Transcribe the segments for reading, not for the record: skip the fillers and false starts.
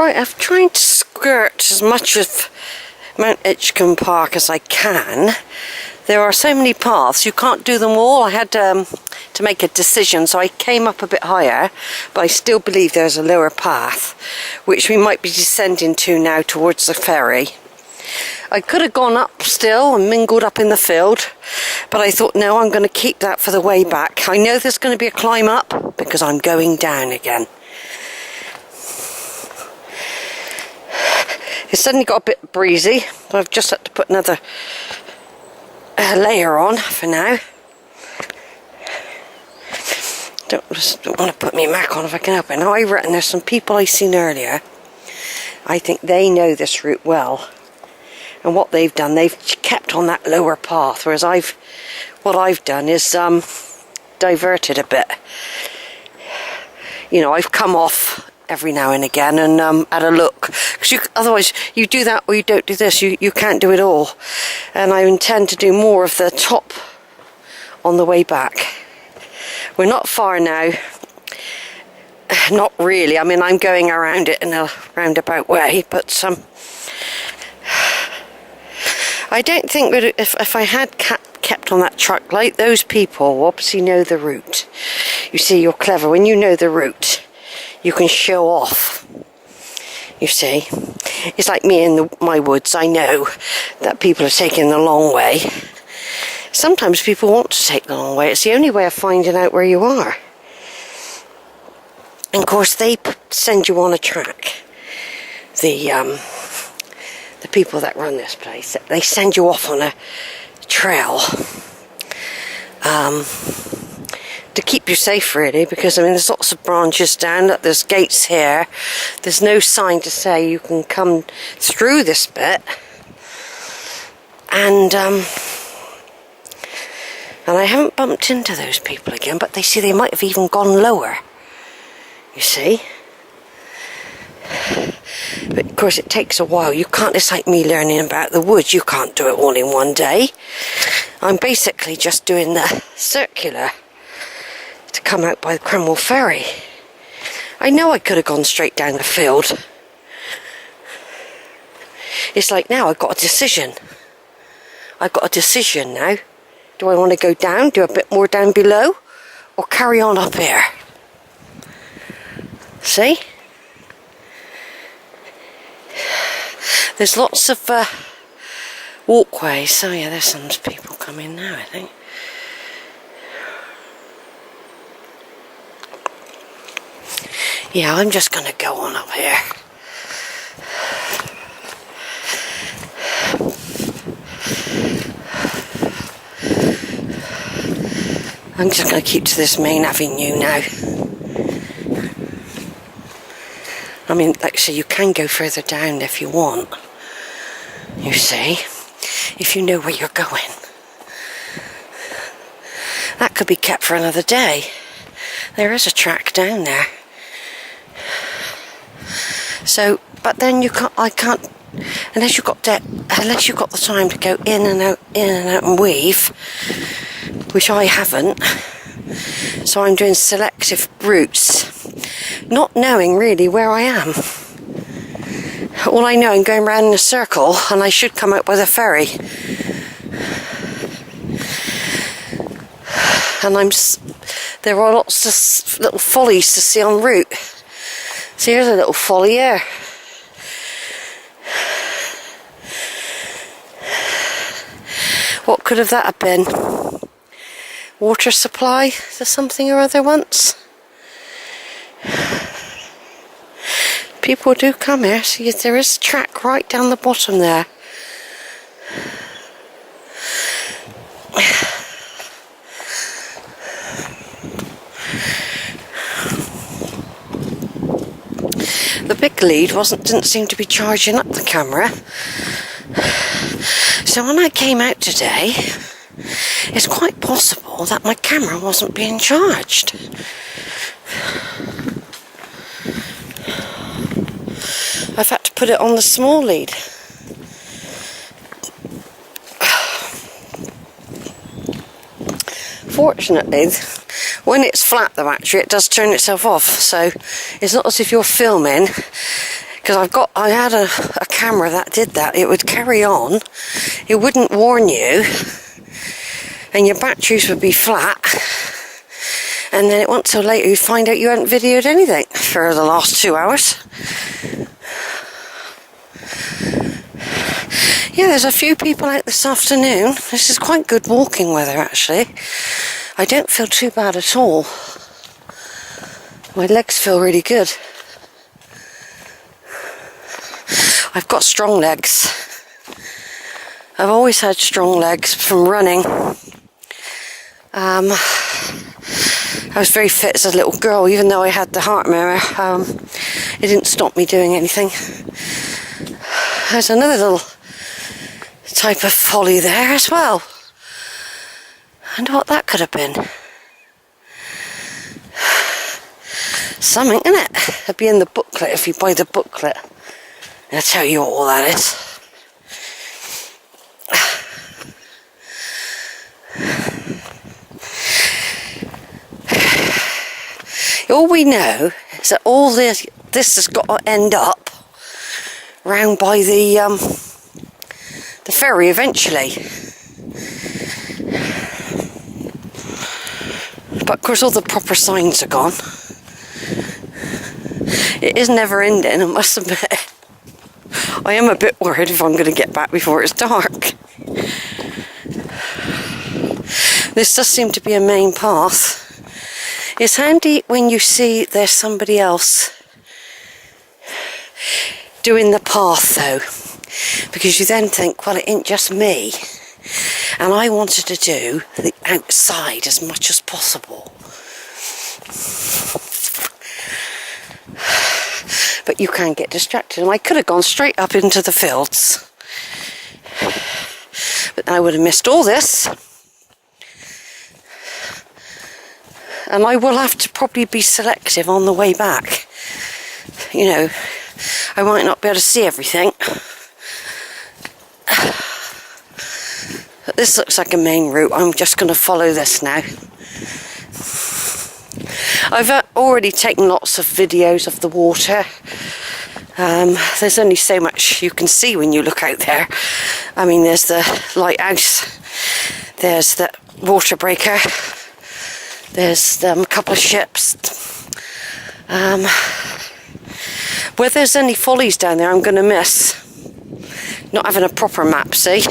Right, I'm trying to skirt as much of Mount Edgcumbe Park as I can. There are so many paths, you can't do them all. I had to make a decision, so I came up a bit higher, but I still believe there's a lower path, which we might be descending to now towards the ferry. I could have gone up still and mingled up in the field, but I thought, no, I'm going to keep that for the way back. I know there's going to be a climb up because I'm going down again. It's suddenly got a bit breezy. I've just had to put another layer on for now. Don't want to put me Mac on if I can help it. Now I reckon there's some people I seen earlier. I think they know this route well. And what they've done, they've kept on that lower path, whereas what I've done is diverted a bit. You know, I've come off every now and again and had a look, because otherwise you do that or you don't do this. You can't do it all, and I intend to do more of the top on the way back. We're not far now, not really. I mean, I'm going around it in a roundabout way, but I don't think that if I had kept on that truck, like those people obviously know the route. You see, you're clever when you know the route. You can show off, you see. It's like me in my woods. I know that people are taking the long way. Sometimes people want to take the long way. It's the only way of finding out where you are. And of course, they send you on a track. The people that run this place, they send you off on a trail. To keep you safe, really, because I mean there's lots of branches down. Look, there's gates here. There's no sign to say you can come through this bit, and I haven't bumped into those people again, but they might have even gone lower, you see. But of course it takes a while. You can't, it's like me learning about the woods. You can't do it all in one day. I'm basically just doing the circular to come out by the Cornwall ferry. I know I could have gone straight down the field. It's like now I've got a decision. I've got a decision now. Do I want to go down, do a bit more down below, or carry on up here? See? There's lots of walkways. Oh yeah, there's some people coming now, I think. Yeah, I'm just going to go on up here. I'm just going to keep to this main avenue now. I mean, like I say, you can go further down if you want. You see, if you know where you're going. That could be kept for another day. There is a track down there. So, but then I can't, unless you've got the time to go in and out and weave, which I haven't. So I'm doing selective routes, not knowing really where I am. All I know, I'm going round in a circle, and I should come out by the ferry. And there are lots of little follies to see en route. So here's a little folly here. What could have that been? Water supply to something or other once? People do come here. See, there is a track right down the bottom there. The big lead didn't seem to be charging up the camera. So when I came out today, it's quite possible that my camera wasn't being charged. I've had to put it on the small lead. Fortunately, when it's flat, the battery, it does turn itself off, so it's not as if you're filming, because I had a camera that did that. It would carry on, it wouldn't warn you, and your batteries would be flat, and then it wasn't till later you'd find out you hadn't videoed anything for the last 2 hours. Yeah, there's a few people out this afternoon. This is quite good walking weather, actually. I don't feel too bad at all. My legs feel really good. I've got strong legs. I've always had strong legs from running. I was very fit as a little girl, even though I had the heart murmur. It didn't stop me doing anything. There's another little type of folly there as well. I wonder what that could have been. Something, isn't it? It'll be in the booklet if you buy the booklet. I'll tell you what all that is. All we know is that all this has got to end up round by the ferry eventually. But of course all the proper signs are gone. It is never ending, I must admit. I am a bit worried if I'm going to get back before it's dark. This does seem to be a main path. It's handy when you see there's somebody else doing the path though, because you then think, well, it ain't just me, and I wanted to do the outside as much as possible. But you can get distracted, and I could have gone straight up into the fields, but I would have missed all this. And I will have to probably be selective on the way back. You know, I might not be able to see everything. But this looks like a main route. I'm just going to follow this now. I've already taken lots of videos of the water. There's only so much you can see when you look out there. I mean, there's the lighthouse. There's the water breaker. There's a couple of ships. Where there's any follies down there, I'm going to miss. Not having a proper map, see?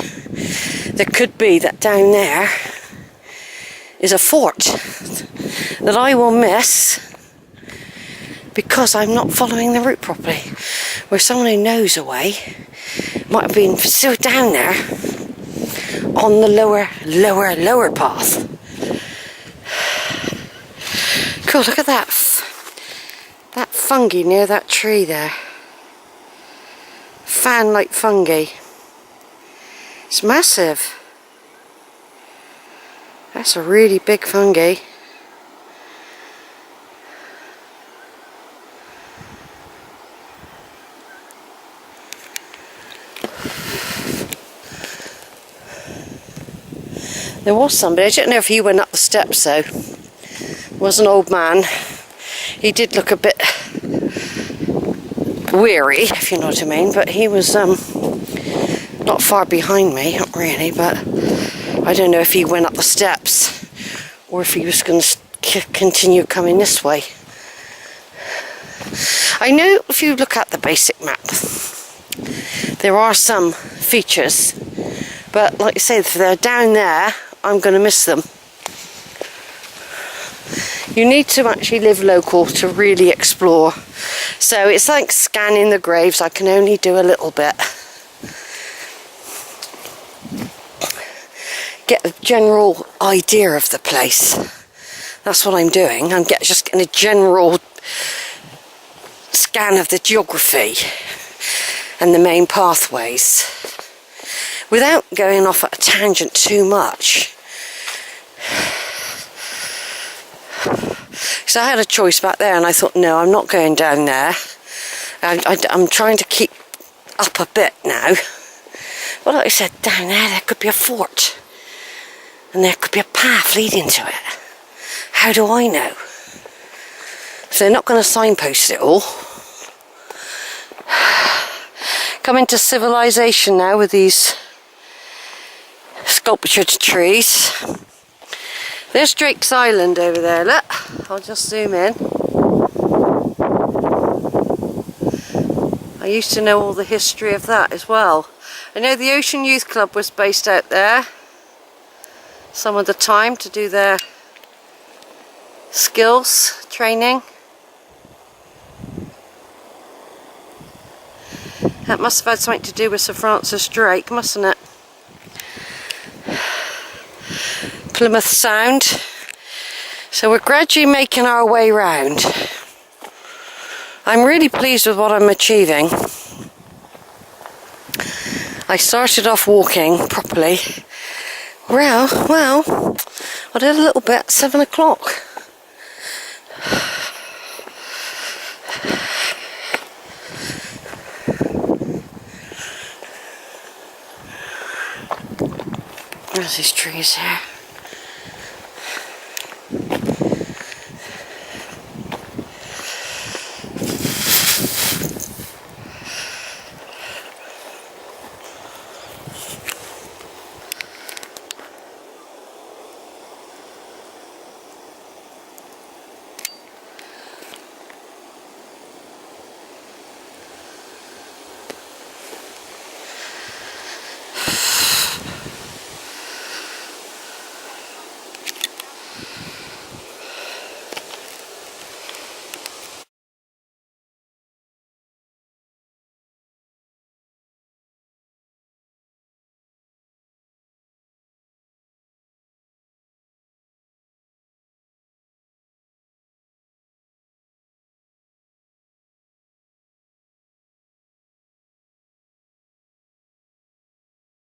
There could be that down there is a fort that I will miss because I'm not following the route properly. Where someone who knows a way might have been still down there on the lower path. Cool, look at that fungi near that tree there. Fan-like fungi. It's massive. That's a really big fungi. There was somebody, I don't know if he went up the steps though. It was an old man. He did look a bit weary, if you know what I mean, but he was not far behind me, not really, but I don't know if he went up the steps or if he was going to continue coming this way. I know if you look at the basic map, there are some features, but like I say, if they're down there, I'm going to miss them. You need to actually live local to really explore. So it's like scanning the graves. I can only do a little bit. Get a general idea of the place. That's what I'm doing. I'm just getting a general scan of the geography and the main pathways without going off at a tangent too much. So I had a choice back there and I thought, no, I'm not going down there. I'm trying to keep up a bit now. But like I said, down there could be a fort. And there could be a path leading to it. How do I know? So they're not going to signpost it all. come into civilization now with these sculptured trees. There's Drake's Island over there, look. I'll just zoom in. I used to know all the history of that as well. I know the Ocean Youth Club was based out there some of the time to do their skills training. That must have had something to do with Sir Francis Drake, mustn't it? Plymouth Sound. So we're gradually making our way round. I'm really pleased with what I'm achieving. I started off walking properly. Well, I did a little bit at 7 o'clock. There's these trees here.